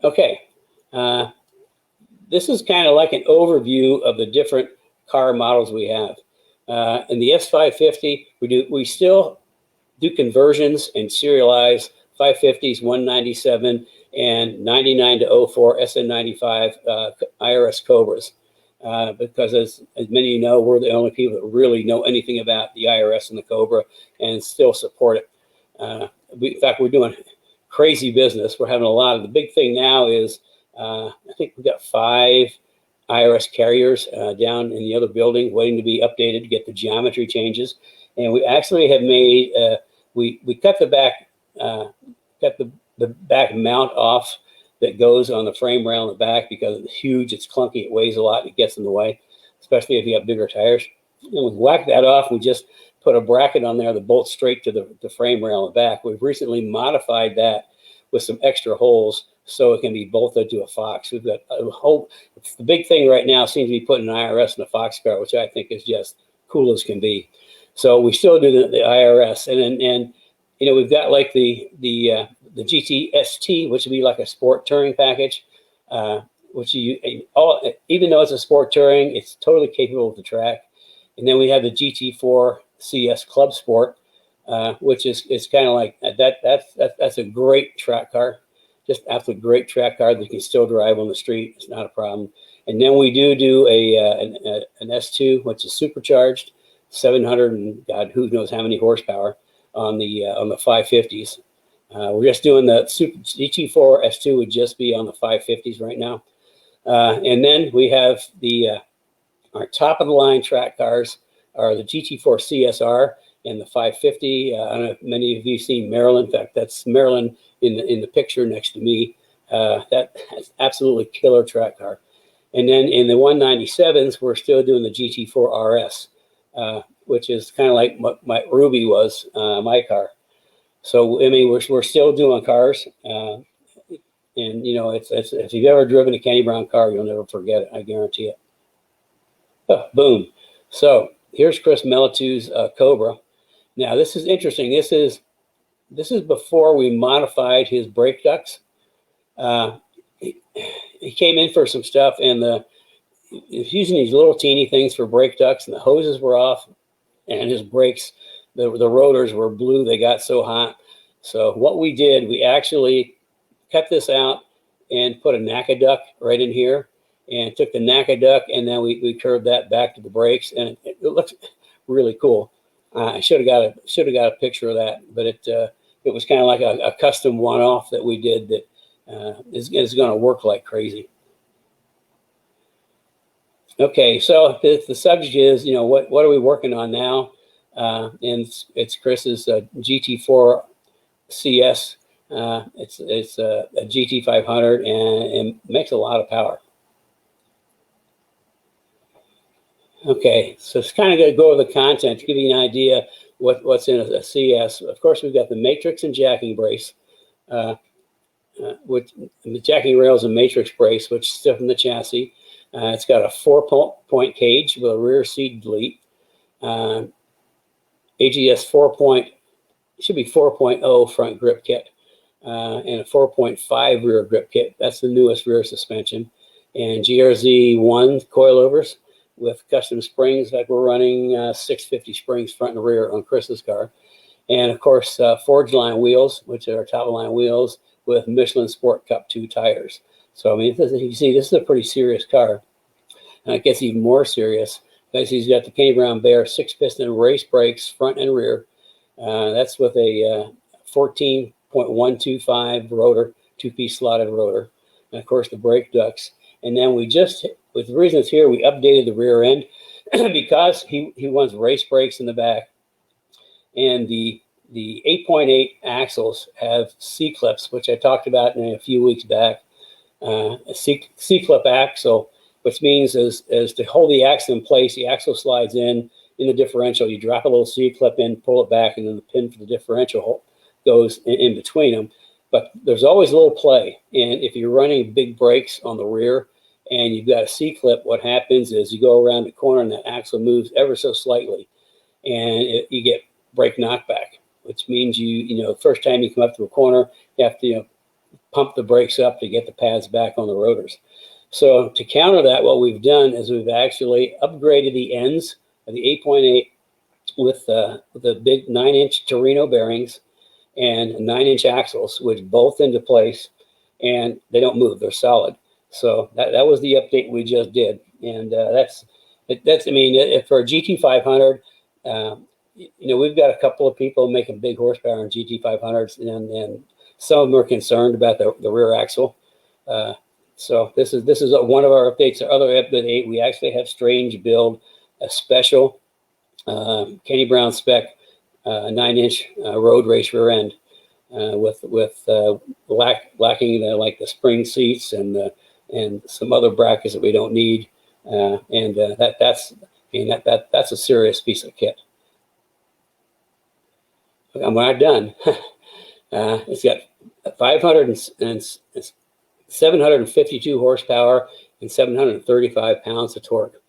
Okay, this is kind of like an overview of the different car models we have. In the S550, we still do conversions and serialize 550s, 197, and 99 to 04 SN95 IRS Cobras. Because as many of you know, we're the only people that really know anything about the IRS and the Cobra and still support it. In fact, we're doing crazy business. We're having a lot of, the big thing now is, I think we've got 5 IRS carriers down in the other building waiting to be updated to get the geometry changes. And we actually have made, we cut the back, the back mount off that goes on the frame rail in the back because it's huge, it's clunky, it weighs a lot, and it gets in the way, especially if you have bigger tires. And we whacked that off. We just put a bracket on there that bolts straight to the frame rail in the back. We've recently modified that with some extra holes so it can be bolted to a Fox. We've got a whole, the big thing right now seems to be putting an IRS in a Fox car, which I think is just cool as can be. So we still do the IRS, and you know, we've got like the GT-ST, which would be like a sport touring package, which even though it's a sport touring, it's totally capable of the track. And then we have the GT4 CS Club Sport, which is kind of like that's a great track car, just absolute great track car that you can still drive on the street. It's not a problem. And then we do an S2, which is supercharged, 700 and God who knows how many horsepower on the 550s. We're just doing the Super GT4 S2 would just be on the 550s right now. And then we have our top of the line track cars are the GT4 CSR and the 550. I don't know if many of you seen Maryland. In fact, that's Maryland in the picture next to me. That's absolutely killer track car. And then in the 197s, we're still doing the GT4 RS, which is kind of like what my Ruby was, my car. So I mean, we're still doing cars, and you know, it's if you've ever driven a Kenny Brown car, you'll never forget it. I guarantee it. Oh, boom. So here's Chris Melitu's Cobra. Now this is interesting. This is before we modified his brake ducts. He came in for some stuff, and he's using these little teeny things for brake ducts, and the hoses were off, and his brakes, the rotors were blue. They got so hot. So what we did, we actually cut this out and put a NACA duct right in here, and took the NACA duct, and then we curved that back to the brakes, and it looks really cool. I should have got a picture of that, but it was kind of like a custom one-off that we did that is going to work like crazy. Okay, so the subject is, you know, what are we working on now? And it's Chris's GT4 CS. It's a GT500, and it makes a lot of power. Okay, so it's kind of going to go over the content to give you an idea what's in a CS. Of course, we've got the matrix and jacking brace, which the jacking rails and matrix brace, which stiffen the chassis. It's got a 4-point cage with a rear seat delete. AGS 4. Should be 4.0 front grip kit, and a 4.5 rear grip kit. That's the newest rear suspension. And GRZ 1 coilovers with custom springs, like we're running 650 springs front and rear on Chris's car. And of course, Forge line wheels, which are top of line wheels with Michelin Sport Cup 2 tires. So I mean, you see, this is a pretty serious car. And it gets even more serious because he's got the Kenny Brown Bear 6-piston race brakes front and rear. That's with a 14.125 rotor, 2-piece slotted rotor. And of course, the brake ducts. And then we just, with the reason it's here, we updated the rear end because he wants race brakes in the back. And the 8.8 axles have C-clips, which I talked about in a few weeks back. A C-clip axle, which means is to hold the axle in place, the axle slides in the differential. You drop a little C-clip in, pull it back, and then the pin for the differential goes in between them. But there's always a little play. And if you're running big brakes on the rear and you've got a C-clip, what happens is you go around the corner and that axle moves ever so slightly, and you get brake knockback, which means you know, the first time you come up to a corner, you have to, you know, pump the brakes up to get the pads back on the rotors. So to counter that, what we've done is we've actually upgraded the ends of the 8.8 with the big 9-inch Torino bearings and 9-inch axles, which bolt into place, and they don't move; they're solid. So that was the update we just did, and that's. I mean, for a GT500, we've got a couple of people making big horsepower on GT500s, and some of them are concerned about the rear axle. So this is one of our updates. Our other update, we actually have Strange build a special Kenny Brown spec 9-inch road race rear end with lacking like the spring seats and some other brackets that we don't need. That's a serious piece of kit. I'm not done. It's got 752 horsepower and 735 pounds of torque.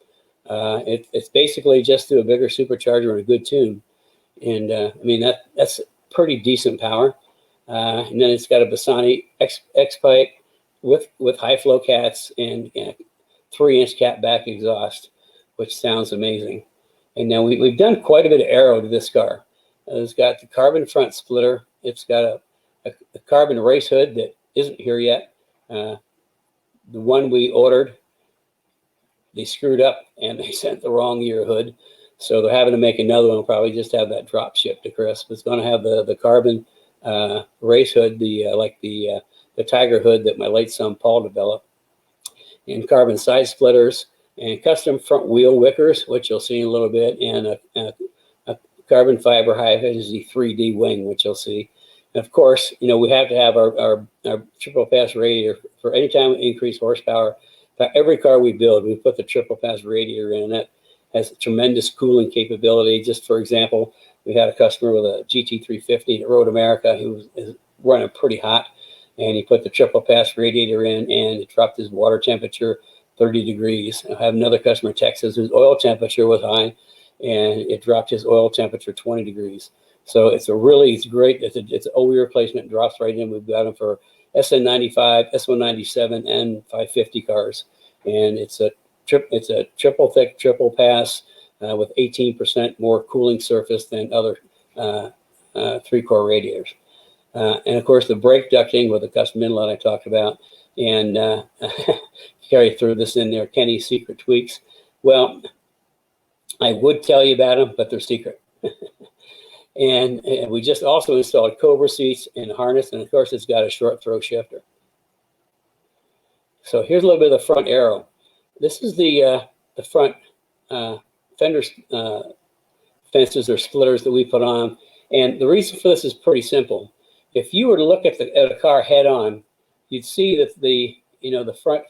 It's basically just through a bigger supercharger and a good tune, and I mean that's pretty decent power. And then it's got a Bassani X pipe with high flow cats and 3-inch cat back exhaust, which sounds amazing. And now we've done quite a bit of aero to this car. It's got the carbon front splitter. It's got a carbon race hood that isn't here yet. The one we ordered, they screwed up and they sent the wrong year hood. So they're having to make another one. We'll probably just have that drop shipped to Chris. It's going to have the carbon race hood, the Tiger hood that my late son Paul developed, and carbon side splitters and custom front wheel wickers, which you'll see in a little bit, and a carbon fiber high efficiency 3D wing, which you'll see. And of course, we have to have our triple pass radiator for any time we increase horsepower. For every car we build, we put the triple pass radiator in. That has tremendous cooling capability. Just for example, we had a customer with a GT350 at Road America who was running pretty hot, and he put the triple pass radiator in, and it dropped his water temperature 30 degrees. I have another customer in Texas whose oil temperature was high, and it dropped his oil temperature 20 degrees. So it's great. It's an OE replacement. It drops right in. We've got them for SN95, S197, and 550 cars, and it's a triple thick, triple pass with 18% more cooling surface than other 3-core radiators. And of course, the brake ducting with the custom inlet I talked about, and carry through this in there, Kenny's secret tweaks. Well, I would tell you about them, but they're secret. and we just also installed Cobra seats and harness, and of course, it's got a short throw shifter. So here's a little bit of the front aero. This is the front fender fences or splitters that we put on, and the reason for this is pretty simple. If you were to look at a car head on, you'd see that the front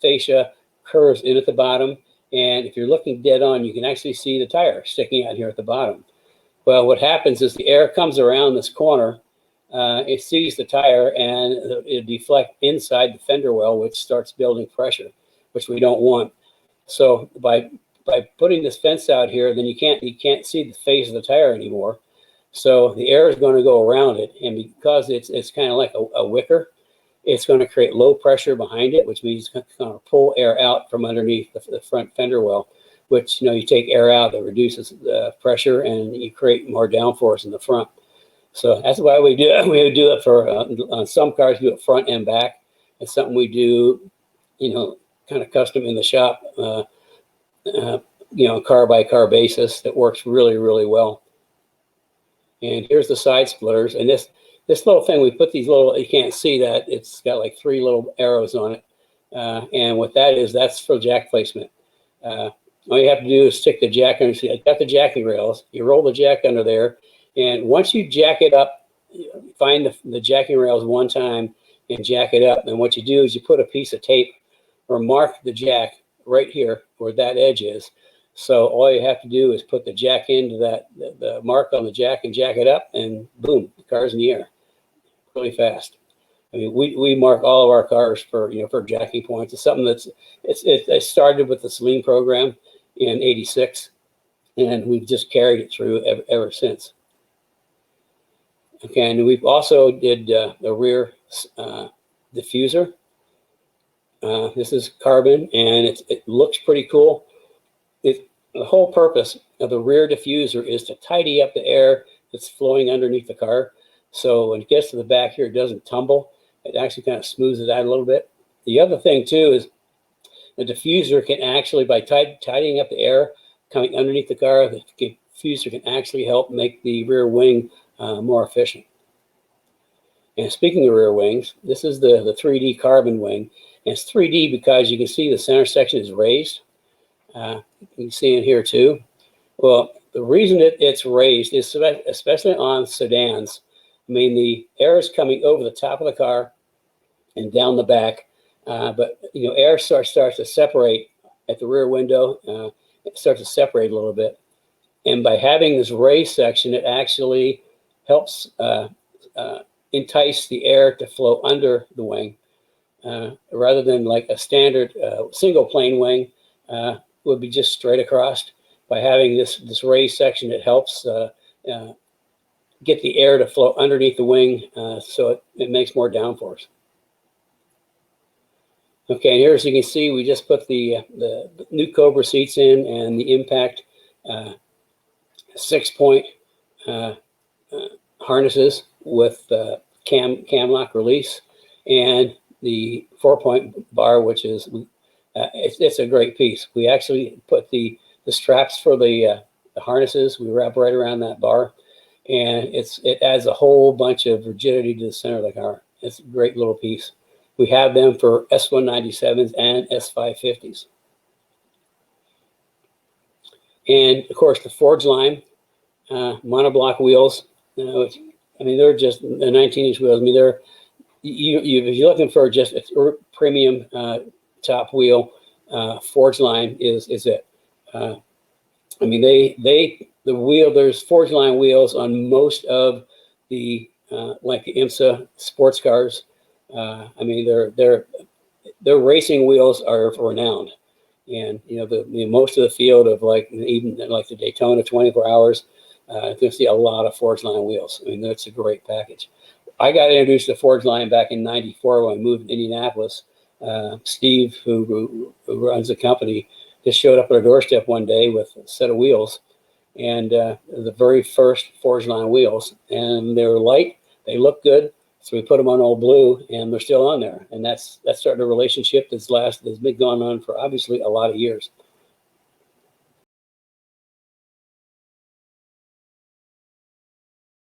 fascia curves in at the bottom, and if you're looking dead on, you can actually see the tire sticking out here at the bottom. Well, what happens is the air comes around this corner, it sees the tire, and it deflects inside the fender well, which starts building pressure, which we don't want. So by putting this fence out here, then you can't see the face of the tire anymore. So the air is going to go around it, and because it's kind of like a wicker, it's going to create low pressure behind it, which means it's going to pull air out from underneath the front fender well, which, you take air out, that reduces the pressure, and you create more downforce in the front. So that's why we do it. We do it for, on some cars, we do it front and back. It's something we do, kind of custom in the shop, car by car basis that works really, really well. And here's the side splitters. And this little thing, we put these little, you can't see that, it's got like 3 little arrows on it. And what that is, that's for jack placement. All you have to do is stick the jack under. See, I got the jacking rails. You roll the jack under there. And once you jack it up, find the jacking rails one time and jack it up. And what you do is you put a piece of tape or mark the jack right here where that edge is. So all you have to do is put the jack into the mark on the jack and jack it up, and boom, the car's in the air really fast. I mean, we mark all of our cars for jacking points. It's something it started with the Celine program in '86, and we've just carried it through ever since. Okay, and we've also did the rear diffuser. This is carbon, and it looks pretty cool. The whole purpose of the rear diffuser is to tidy up the air that's flowing underneath the car. So when it gets to the back here, it doesn't tumble. It actually kind of smooths it out a little bit. The other thing too is the diffuser can actually, by tidying up the air coming underneath the car, the diffuser can actually help make the rear wing more efficient. And speaking of rear wings, this is the 3D carbon wing. And it's 3D because you can see the center section is raised. You can see it here too. Well, the reason it's raised is especially on sedans. I mean, the air is coming over the top of the car and down the back, but air starts to separate at the rear window. It starts to separate a little bit, and by having this raised section, it actually helps entice the air to flow under the wing, rather than like a standard single plane wing would be just straight across. By having this raised section, it helps get the air to flow underneath the wing, so it makes more downforce. Okay, and here, as you can see, we just put the new Cobra seats in, and the impact 6-point harnesses with cam lock release, and the 4-point bar, which is it's a great piece. We actually put the straps for the harnesses. We wrap right around that bar, and it adds a whole bunch of rigidity to the center of the car. It's a great little piece. We have them for S197s and S550s. And of course, the Forge line monoblock wheels. I mean, they're just the 19-inch wheels. I mean, they're if you're looking for just a premium top wheel, Forge line is it. I mean, there's Forge line wheels on most of the like the IMSA sports cars. I mean, their racing wheels are renowned, and most of the field of even the Daytona 24 Hours, you're gonna see a lot of Forge line wheels. I mean, that's a great package. I got introduced to Forge line back in '94 when I moved to Indianapolis. Steve, who runs the company, just showed up at our doorstep one day with a set of wheels, and the very first Forge line wheels, and they were light, they look good. So we put them on Old Blue, and they're still on there. And that's started a relationship that's been going on for obviously a lot of years.